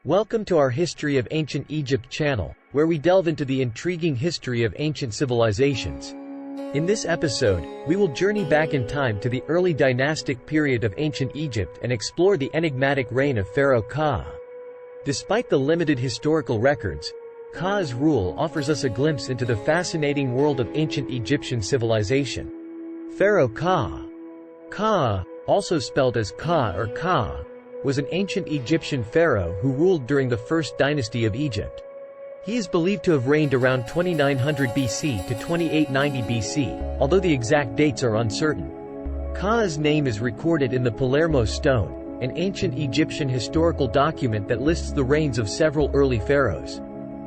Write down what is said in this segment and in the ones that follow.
Welcome to our History of Ancient Egypt channel, where we delve into the intriguing history of ancient civilizations. In this episode, we will journey back in time to the early dynastic period of ancient Egypt and explore the enigmatic reign of Pharaoh Qaa. Despite the limited historical records, Qa's rule offers us a glimpse into the fascinating world of ancient Egyptian civilization. Pharaoh Qaa. Qaa, also spelled as Ka or Ka, was an ancient Egyptian pharaoh who ruled during the First Dynasty of Egypt. He is believed to have reigned around 2900 BC to 2890 BC, although the exact dates are uncertain. Qaa's name is recorded in the Palermo Stone, an ancient Egyptian historical document that lists the reigns of several early pharaohs.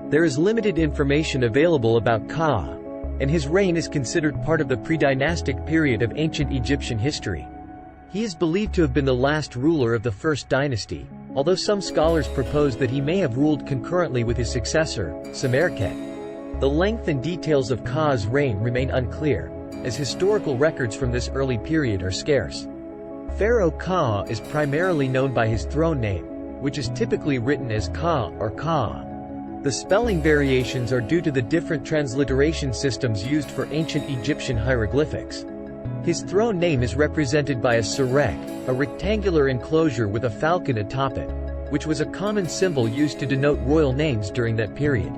There is limited information available about Qaa, and his reign is considered part of the pre-dynastic period of ancient Egyptian history. He is believed to have been the last ruler of the First Dynasty, although some scholars propose that he may have ruled concurrently with his successor, Samarkand. The length and details of Qaa's reign remain unclear, as historical records from this early period are scarce. Pharaoh Qaa is primarily known by his throne name, which is typically written as Ka or Qaa. The spelling variations are due to the different transliteration systems used for ancient Egyptian hieroglyphics. His throne name is represented by a sarek, a rectangular enclosure with a falcon atop it, which was a common symbol used to denote royal names during that period.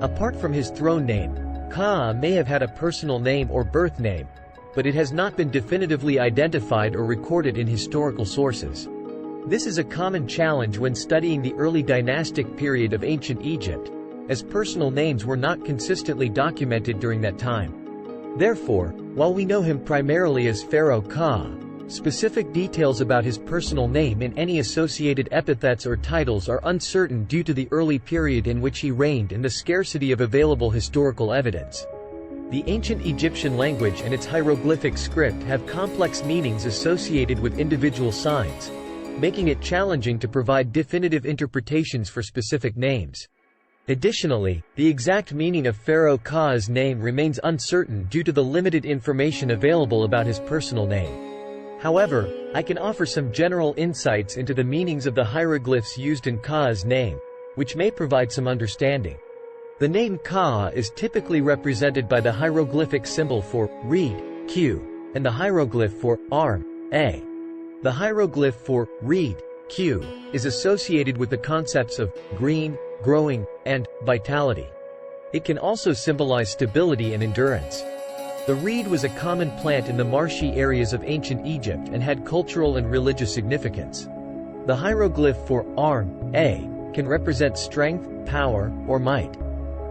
Apart from his throne name, Qaa may have had a personal name or birth name, but it has not been definitively identified or recorded in historical sources. This is a common challenge when studying the early dynastic period of ancient Egypt, as personal names were not consistently documented during that time. Therefore, while we know him primarily as Pharaoh Qaa, specific details about his personal name and any associated epithets or titles are uncertain due to the early period in which he reigned and the scarcity of available historical evidence. The ancient Egyptian language and its hieroglyphic script have complex meanings associated with individual signs, making it challenging to provide definitive interpretations for specific names. Additionally, the exact meaning of Pharaoh Qaa's name remains uncertain due to the limited information available about his personal name. However, I can offer some general insights into the meanings of the hieroglyphs used in Qaa's name, which may provide some understanding. The name Qaa is typically represented by the hieroglyphic symbol for reed, Q, and the hieroglyph for arm, A. The hieroglyph for reed, Q, is associated with the concepts of green, growing, and vitality. It can also symbolize stability and endurance. The reed was a common plant in the marshy areas of ancient Egypt and had cultural and religious significance. The hieroglyph for arm, A, can represent strength, power, or might.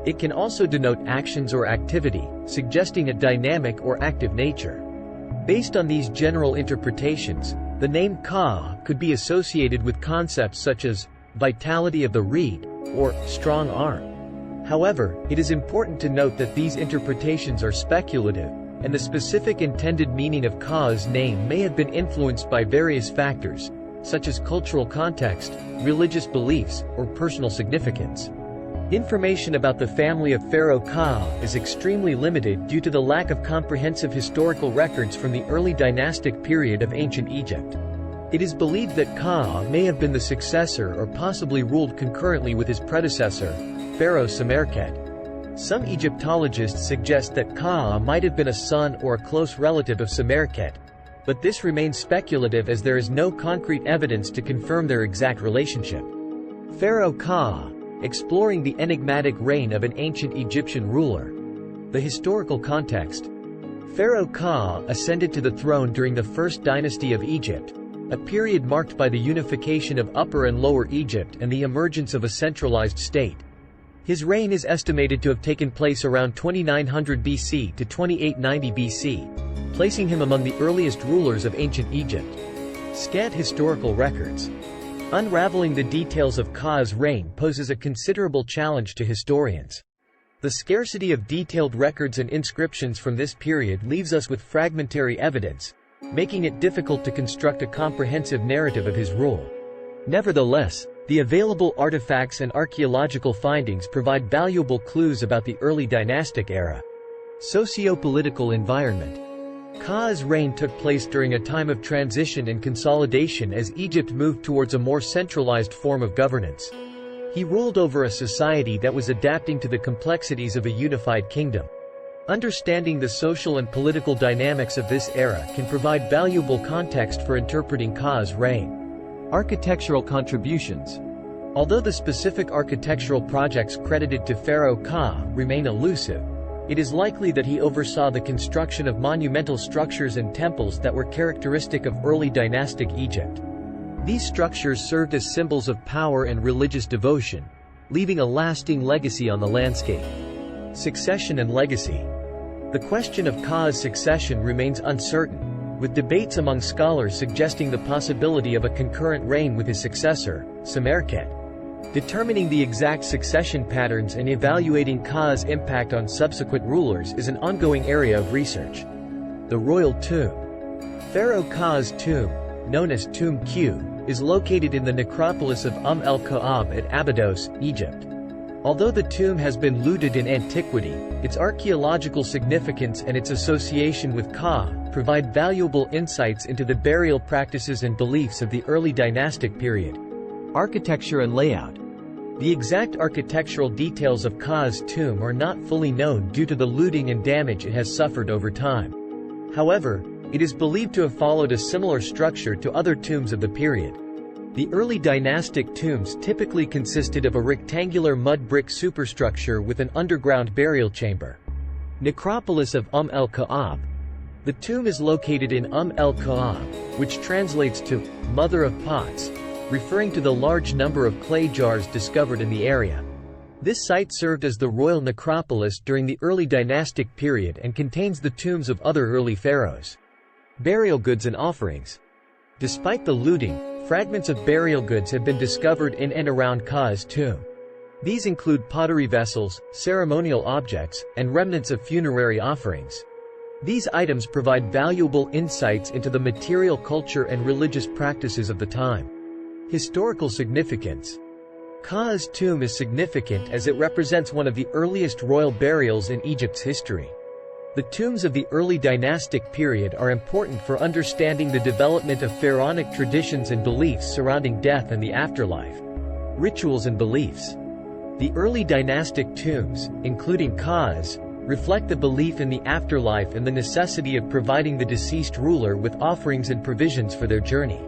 It can also denote actions or activity, suggesting a dynamic or active nature. Based on these general interpretations, the name Qaa could be associated with concepts such as vitality of the reed, or strong arm. However, it is important to note that these interpretations are speculative, and the specific intended meaning of Qaa's name may have been influenced by various factors, such as cultural context, religious beliefs, or personal significance. Information about the family of Pharaoh Qaa is extremely limited due to the lack of comprehensive historical records from the early dynastic period of ancient Egypt. It is believed that Qaa may have been the successor or possibly ruled concurrently with his predecessor, Pharaoh Samarkand. Some Egyptologists suggest that Qaa might have been a son or a close relative of Samarkand, but this remains speculative as there is no concrete evidence to confirm their exact relationship. Pharaoh Qaa, exploring the enigmatic reign of an ancient Egyptian ruler. The historical context. Pharaoh Qaa ascended to the throne during the First Dynasty of Egypt, a period marked by the unification of Upper and Lower Egypt and the emergence of a centralized state. His reign is estimated to have taken place around 2900 BC to 2890 BC, placing him among the earliest rulers of ancient Egypt. Scant historical records. Unraveling the details of Qaa's reign poses a considerable challenge to historians. The scarcity of detailed records and inscriptions from this period leaves us with fragmentary evidence, making it difficult to construct a comprehensive narrative of his rule. Nevertheless, the available artifacts and archaeological findings provide valuable clues about the early dynastic era. Socio-political environment. Qaa's reign took place during a time of transition and consolidation as Egypt moved towards a more centralized form of governance. He ruled over a society that was adapting to the complexities of a unified kingdom. Understanding the social and political dynamics of this era can provide valuable context for interpreting Qaa's reign. Architectural contributions. Although the specific architectural projects credited to Pharaoh Qaa remain elusive, it is likely that he oversaw the construction of monumental structures and temples that were characteristic of early dynastic Egypt. These structures served as symbols of power and religious devotion, leaving a lasting legacy on the landscape. Succession and legacy. The question of Qaa's succession remains uncertain, with debates among scholars suggesting the possibility of a concurrent reign with his successor, Samarkand. Determining the exact succession patterns and evaluating Qaa's impact on subsequent rulers is an ongoing area of research. The Royal Tomb. Pharaoh Qaa's tomb, known as Tomb Q, is located in the necropolis of el-Ka'ab at Abydos, Egypt. Although the tomb has been looted in antiquity, its archaeological significance and its association with Qaa provide valuable insights into the burial practices and beliefs of the early dynastic period. Architecture and layout. The exact architectural details of Qaa's tomb are not fully known due to the looting and damage it has suffered over time. However, it is believed to have followed a similar structure to other tombs of the period. The early dynastic tombs typically consisted of a rectangular mud brick superstructure with an underground burial chamber. Necropolis of el-Ka'ab. The tomb is located in el-Ka'ab, which translates to Mother of Pots, referring to the large number of clay jars discovered in the area. This site served as the royal necropolis during the early dynastic period and contains the tombs of other early pharaohs. Burial goods and offerings. Despite the looting, fragments of burial goods have been discovered in and around Qaa's tomb. These include pottery vessels, ceremonial objects, and remnants of funerary offerings. These items provide valuable insights into the material culture and religious practices of the time. Historical significance. Qaa's tomb is significant as it represents one of the earliest royal burials in Egypt's history. The tombs of the early dynastic period are important for understanding the development of pharaonic traditions and beliefs surrounding death and the afterlife. Rituals and beliefs. The early dynastic tombs, including Qaa's, reflect the belief in the afterlife and the necessity of providing the deceased ruler with offerings and provisions for their journey.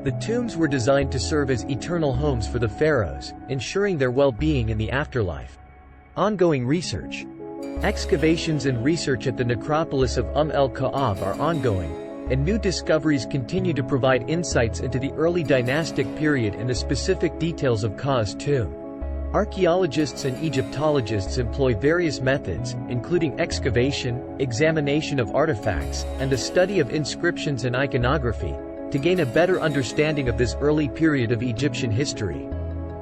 The tombs were designed to serve as eternal homes for the pharaohs, ensuring their well-being in the afterlife. Ongoing research. Excavations and research at the necropolis of el-Ka'ab are ongoing, and new discoveries continue to provide insights into the early dynastic period and the specific details of Qaa's tomb. Archaeologists and Egyptologists employ various methods, including excavation, examination of artifacts, and the study of inscriptions and iconography, to gain a better understanding of this early period of Egyptian history.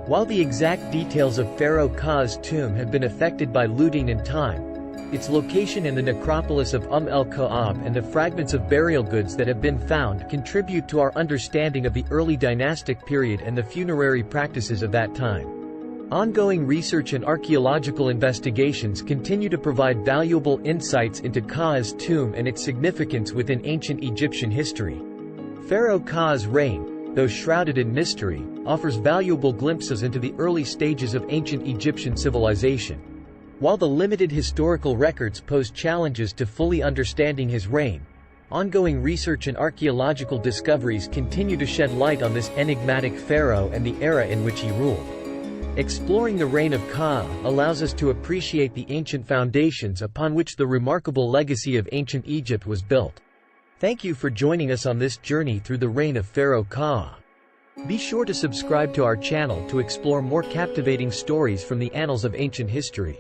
While the exact details of Pharaoh Qaa's tomb have been affected by looting and time, its location in the necropolis of el-Ka'ab and the fragments of burial goods that have been found contribute to our understanding of the early dynastic period and the funerary practices of that time. Ongoing research and archaeological investigations continue to provide valuable insights into Qaa's tomb and its significance within ancient Egyptian history. Pharaoh Qaa's reign, though shrouded in mystery, offers valuable glimpses into the early stages of ancient Egyptian civilization. While the limited historical records pose challenges to fully understanding his reign, ongoing research and archaeological discoveries continue to shed light on this enigmatic pharaoh and the era in which he ruled. Exploring the reign of Qaa allows us to appreciate the ancient foundations upon which the remarkable legacy of ancient Egypt was built. Thank you for joining us on this journey through the reign of Pharaoh Qaa. Be sure to subscribe to our channel to explore more captivating stories from the annals of ancient history.